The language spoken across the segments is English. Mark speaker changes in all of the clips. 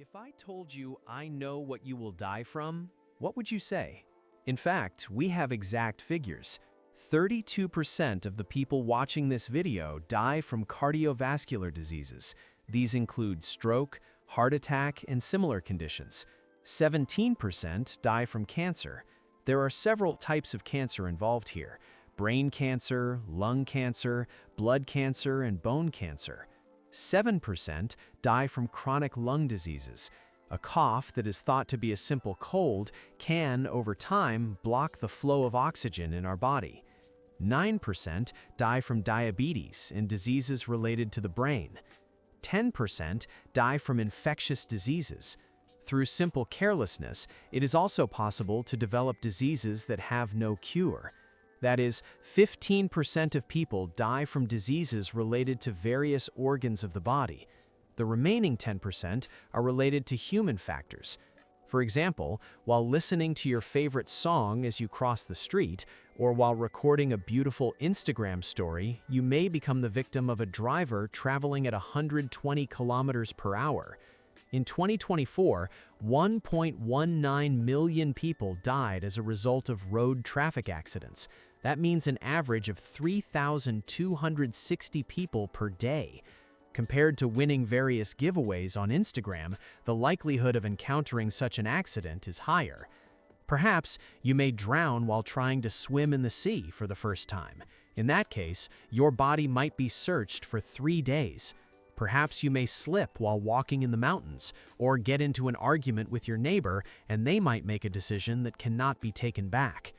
Speaker 1: If I told you I know what you will die from, what would you say? In fact, we have exact figures. 32% of the people watching this video die from cardiovascular diseases. These include stroke, heart attack, and similar conditions. 17% die from cancer. There are several types of cancer involved here: brain cancer, lung cancer, blood cancer, and bone cancer. 7% die from chronic lung diseases. A cough that is thought to be a simple cold can, over time, block the flow of oxygen in our body. 9% die from diabetes and diseases related to the brain. 10% die from infectious diseases. Through simple carelessness, it is also possible to develop diseases that have no cure. That is, 15% of people die from diseases related to various organs of the body. The remaining 10% are related to human factors. For example, while listening to your favorite song as you cross the street, or while recording a beautiful Instagram story, you may become the victim of a driver traveling at 120 kilometers per hour. In 2024, 1.19 million people died as a result of road traffic accidents. That means an average of 3,260 people per day. Compared to winning various giveaways on Instagram, the likelihood of encountering such an accident is higher. Perhaps you may drown while trying to swim in the sea for the first time. In that case, your body might be searched for 3 days. Perhaps you may slip while walking in the mountains, or get into an argument with your neighbor and they might make a decision that cannot be taken back.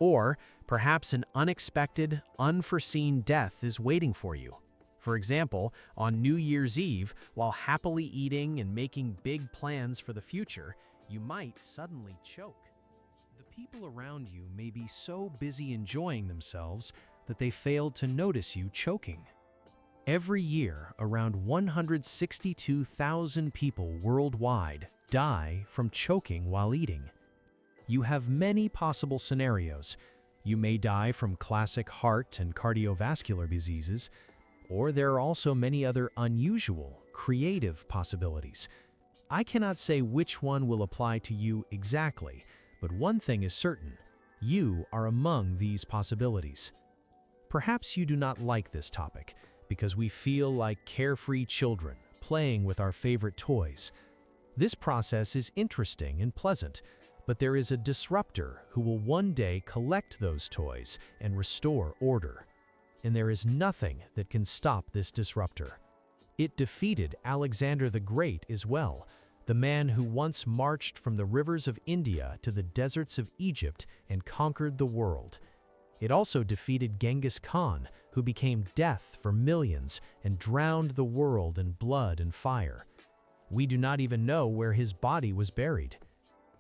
Speaker 1: Or perhaps an unexpected, unforeseen death is waiting for you. For example, on New Year's Eve, while happily eating and making big plans for the future, you might suddenly choke. The people around you may be so busy enjoying themselves that they failed to notice you choking. Every year, around 162,000 people worldwide die from choking while eating. You have many possible scenarios. You may die from classic heart and cardiovascular diseases, or there are also many other unusual, creative possibilities. I cannot say which one will apply to you exactly, but one thing is certain: you are among these possibilities. Perhaps you do not like this topic, because we feel like carefree children playing with our favorite toys. This process is interesting and pleasant, but there is a disruptor who will one day collect those toys and restore order. And there is nothing that can stop this disruptor. It defeated Alexander the Great as well, the man who once marched from the rivers of India to the deserts of Egypt and conquered the world. It also defeated Genghis Khan, who became death for millions and drowned the world in blood and fire. We do not even know where his body was buried.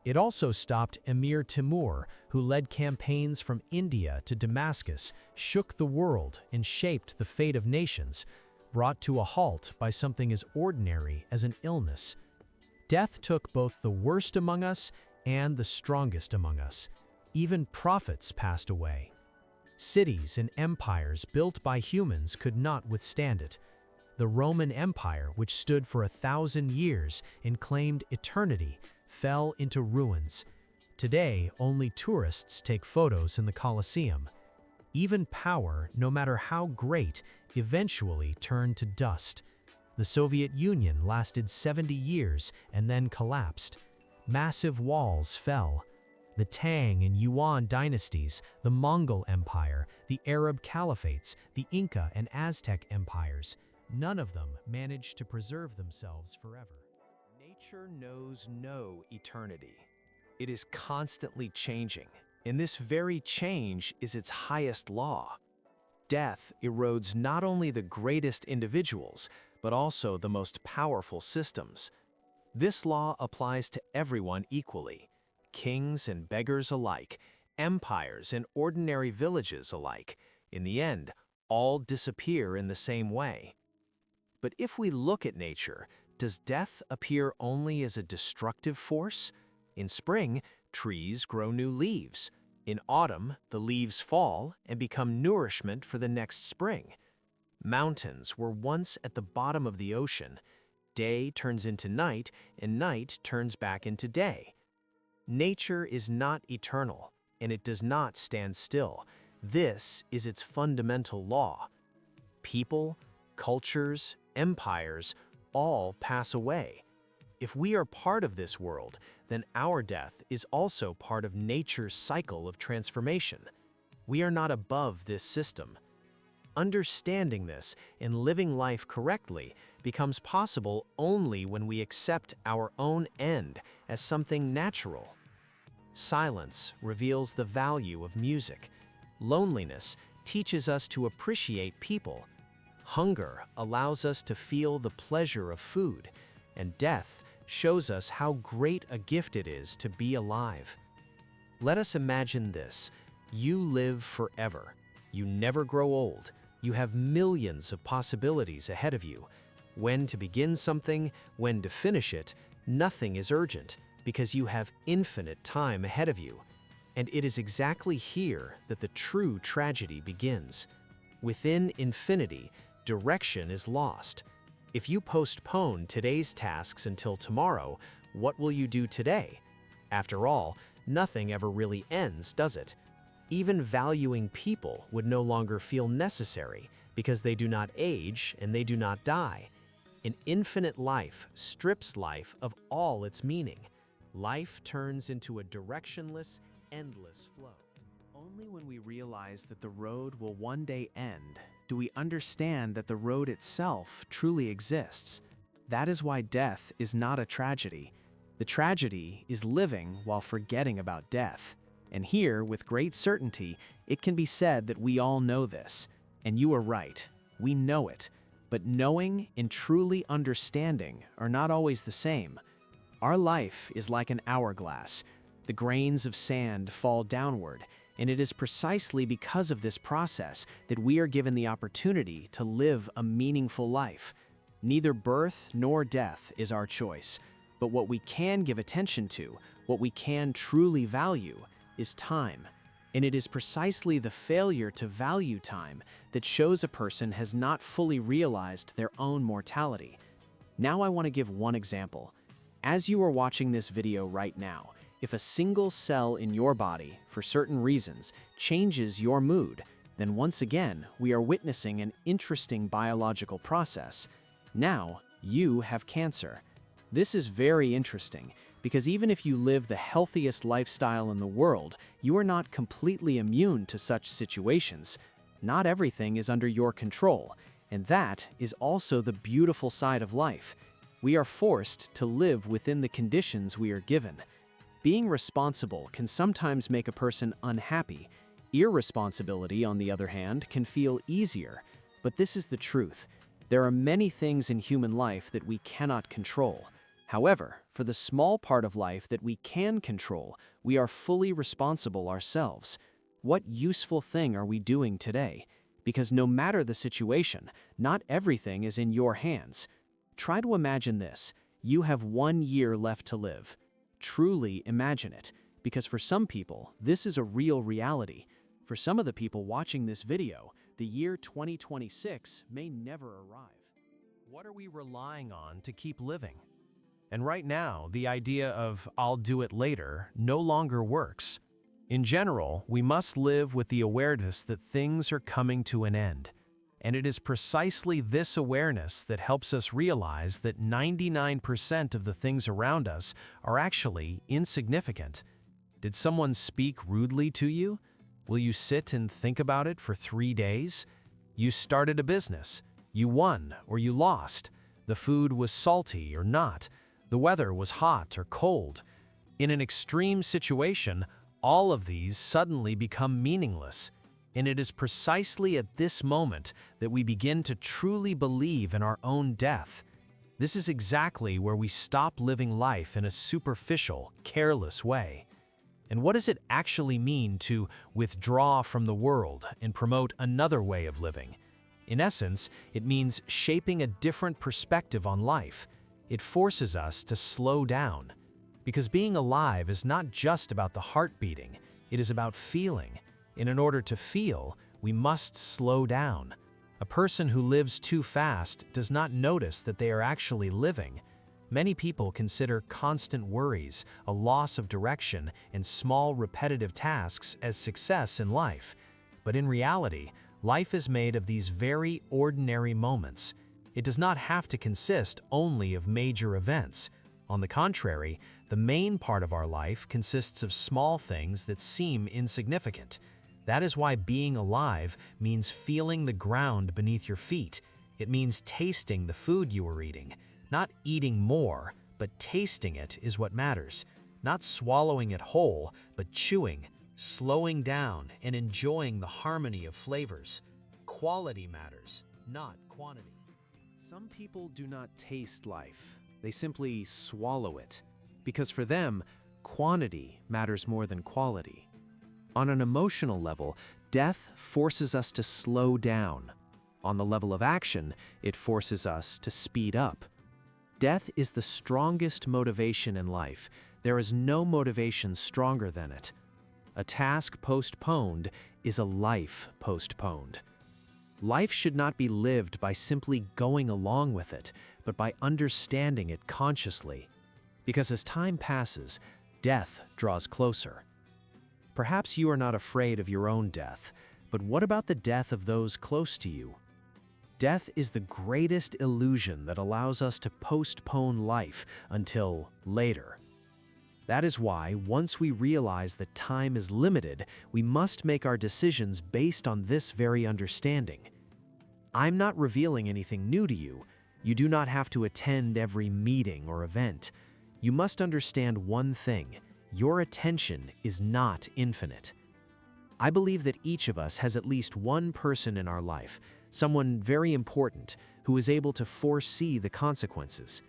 Speaker 1: It also stopped Emir Timur, who led campaigns from India to Damascus, shook the world, and shaped the fate of nations, brought to a halt by something as ordinary as an illness. Death took both the worst among us and the strongest among us. Even prophets passed away. Cities and empires built by humans could not withstand it. The Roman Empire, which stood for 1,000 years and claimed eternity, fell into ruins. Today, only tourists take photos in the Colosseum. Even power, no matter how great, eventually turned to dust. The Soviet Union lasted 70 years and then collapsed. Massive walls fell. The Tang and Yuan dynasties, the Mongol Empire, the Arab Caliphates, the Inca and Aztec empires, none of them managed to preserve themselves forever. Nature knows no eternity. It is constantly changing, and this very change is its highest law. Death erodes not only the greatest individuals, but also the most powerful systems. This law applies to everyone equally. Kings and beggars alike, empires and ordinary villages alike. In the end, all disappear in the same way. But if we look at nature, does death appear only as a destructive force? In spring, trees grow new leaves. In autumn, the leaves fall and become nourishment for the next spring. Mountains were once at the bottom of the ocean. day turns into night and night turns back into day. Nature is not eternal, and it does not stand still. This is its fundamental law. People, cultures, empires, all pass away. If we are part of this world, then our death is also part of nature's cycle of transformation. We are not above this system. Understanding this and living life correctly becomes possible only when we accept our own end as something natural. Silence reveals the value of music. Loneliness teaches us to appreciate people. Hunger allows us to feel the pleasure of food, and death shows us how great a gift it is to be alive. Let us imagine this. You live forever. You never grow old. You have millions of possibilities ahead of you. When to begin something, when to finish it, nothing is urgent because you have infinite time ahead of you. And it is exactly here that the true tragedy begins. Within infinity, direction is lost. If you postpone today's tasks until tomorrow, what will you do today? After all, nothing ever really ends, does it? Even valuing people would no longer feel necessary because they do not age and they do not die. An infinite life strips life of all its meaning. Life turns into a directionless, endless flow. Only when we realize that the road will one day end do we understand that the road itself truly exists. That is why death is not a tragedy. The tragedy is living while forgetting about death. And here, with great certainty, it can be said that we all know this. And you are right, we know it. But knowing and truly understanding are not always the same. Our life is like an hourglass. The grains of sand fall downward, and it is precisely because of this process that we are given the opportunity to live a meaningful life. Neither birth nor death is our choice, but what we can give attention to, what we can truly value, is time. And it is precisely the failure to value time that shows a person has not fully realized their own mortality. Now I want to give one example. As you are watching this video right now, if a single cell in your body, for certain reasons, changes your mood, then once again, we are witnessing an interesting biological process. Now, you have cancer. This is very interesting, because even if you live the healthiest lifestyle in the world, you are not completely immune to such situations. Not everything is under your control, and that is also the beautiful side of life. We are forced to live within the conditions we are given. Being responsible can sometimes make a person unhappy. Irresponsibility, on the other hand, can feel easier. But this is the truth. There are many things in human life that we cannot control. However, for the small part of life that we can control, we are fully responsible ourselves. What useful thing are we doing today? Because no matter the situation, not everything is in your hands. Try to imagine this. You have 1 year left to live. Truly imagine it, because for some people, this is a real reality. For some of the people watching this video, the year 2026 may never arrive. What are we relying on to keep living? And right now, the idea of "I'll do it later" no longer works. In general, we must live with the awareness that things are coming to an end. And it is precisely this awareness that helps us realize that 99% of the things around us are actually insignificant. Did someone speak rudely to you? Will you sit and think about it for 3 days? You started a business. You won or you lost. The food was salty or not. The weather was hot or cold. In an extreme situation, all of these suddenly become meaningless. And it is precisely at this moment that we begin to truly believe in our own death. This is exactly where we stop living life in a superficial, careless way. And what does it actually mean to withdraw from the world and promote another way of living? In essence, it means shaping a different perspective on life. It forces us to slow down. Because being alive is not just about the heart beating, it is about feeling. And in order to feel, we must slow down. A person who lives too fast does not notice that they are actually living. Many people consider constant worries, a loss of direction, and small repetitive tasks as success in life. But in reality, life is made of these very ordinary moments. It does not have to consist only of major events. On the contrary, the main part of our life consists of small things that seem insignificant. That is why being alive means feeling the ground beneath your feet. It means tasting the food you are eating. Not eating more, but tasting it is what matters. Not swallowing it whole, but chewing, slowing down, and enjoying the harmony of flavors. Quality matters, not quantity. Some people do not taste life. They simply swallow it. Because for them, quantity matters more than quality. On an emotional level, death forces us to slow down. On the level of action, it forces us to speed up. Death is the strongest motivation in life. There is no motivation stronger than it. A task postponed is a life postponed. Life should not be lived by simply going along with it, but by understanding it consciously. Because as time passes, death draws closer. Perhaps you are not afraid of your own death, but what about the death of those close to you? Death is the greatest illusion that allows us to postpone life until later. That is why, once we realize that time is limited, we must make our decisions based on this very understanding. I'm not revealing anything new to you. You do not have to attend every meeting or event. You must understand one thing: your attention is not infinite. I believe that each of us has at least one person in our life, someone very important, who is able to foresee the consequences.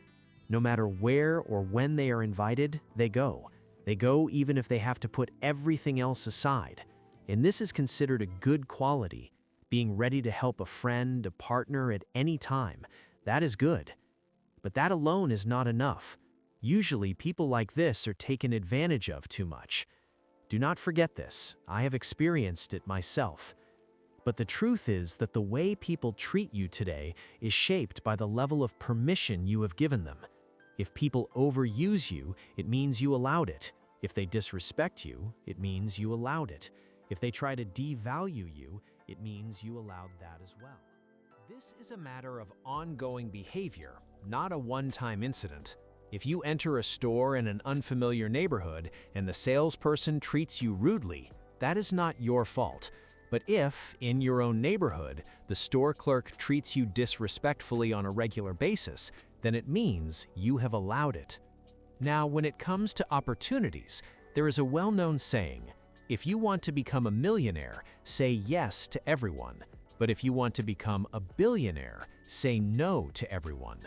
Speaker 1: No matter where or when they are invited, they go. They go even if they have to put everything else aside. And this is considered a good quality. Being ready to help a friend, a partner at any time, that is good. But that alone is not enough. Usually, people like this are taken advantage of too much. Do not forget this. I have experienced it myself. But the truth is that the way people treat you today is shaped by the level of permission you have given them. If people overuse you, it means you allowed it. If they disrespect you, it means you allowed it. If they try to devalue you, it means you allowed that as well. This is a matter of ongoing behavior, not a one-time incident. If you enter a store in an unfamiliar neighborhood and the salesperson treats you rudely, that is not your fault. But if, in your own neighborhood, the store clerk treats you disrespectfully on a regular basis, then it means you have allowed it. Now, when it comes to opportunities, there is a well-known saying: if you want to become a millionaire, say yes to everyone. But if you want to become a billionaire, say no to everyone.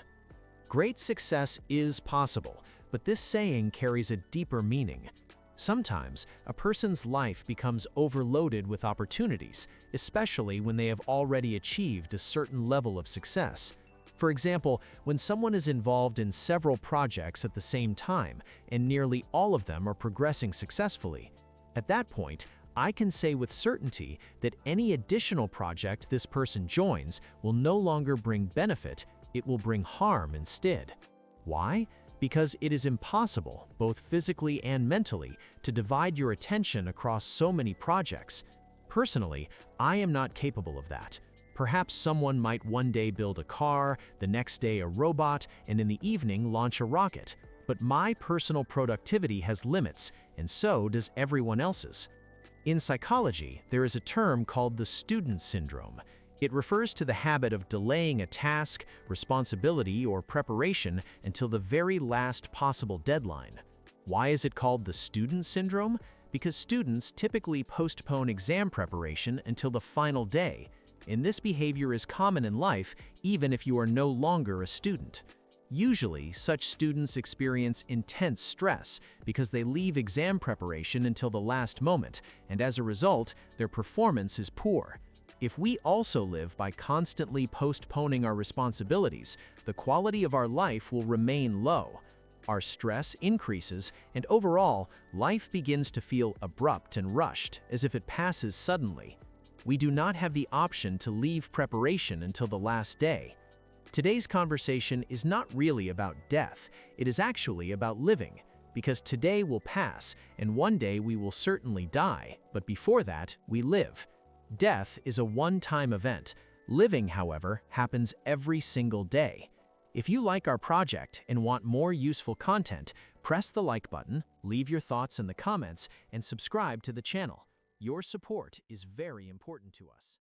Speaker 1: Great success is possible, but this saying carries a deeper meaning. Sometimes, a person's life becomes overloaded with opportunities, especially when they have already achieved a certain level of success. For example, when someone is involved in several projects at the same time, and nearly all of them are progressing successfully. At that point, I can say with certainty that any additional project this person joins will no longer bring benefit, it will bring harm instead. Why? Because it is impossible, both physically and mentally, to divide your attention across so many projects. Personally, I am not capable of that. Perhaps someone might one day build a car, the next day a robot, and in the evening launch a rocket. But my personal productivity has limits, and so does everyone else's. In psychology, there is a term called the student syndrome. It refers to the habit of delaying a task, responsibility, or preparation until the very last possible deadline. Why is it called the student syndrome? Because students typically postpone exam preparation until the final day, and this behavior is common in life even if you are no longer a student. Usually, such students experience intense stress because they leave exam preparation until the last moment, and as a result, their performance is poor. If we also live by constantly postponing our responsibilities, the quality of our life will remain low. Our stress increases, and overall, life begins to feel abrupt and rushed, as if it passes suddenly. We do not have the option to leave preparation until the last day. Today's conversation is not really about death, it is actually about living, because today will pass, and one day we will certainly die, but before that, we live. Death is a one-time event. Living, however, happens every single day. If you like our project and want more useful content, press the like button, leave your thoughts in the comments, and subscribe to the channel. Your support is very important to us.